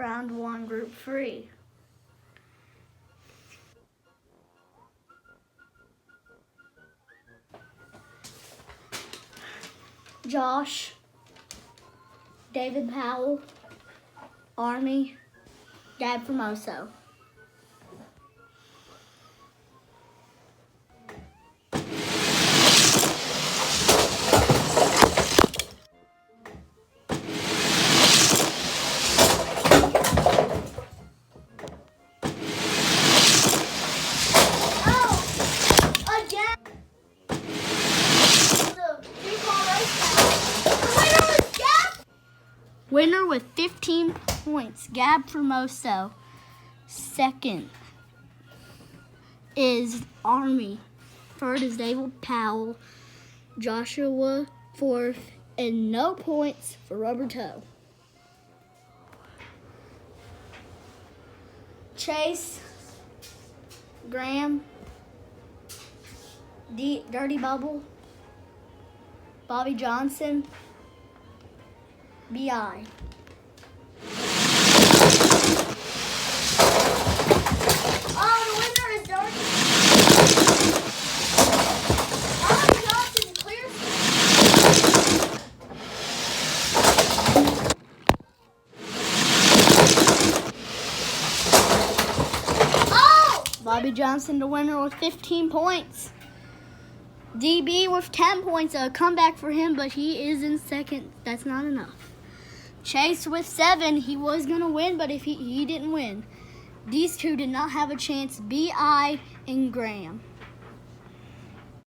Round 1, Group 3. Josh, David Powell, Army, Gab Formoso. Winner with 15 points, Gab Formoso. Second is Army. Third is David Powell. Joshua fourth, and no points for Rubber Toe. Chase, Graham, Dirty Bubble, Bobby Johnson, B.I. Oh, the winner is Dirty. Bobby Johnson clears. Oh! Bobby Johnson, the winner, with 15 points. DB with 10 points, a comeback for him, but he is in second. That's not enough. Chase with 7, he was going to win, but if he didn't win. These two did not have a chance, B.I. and Graham.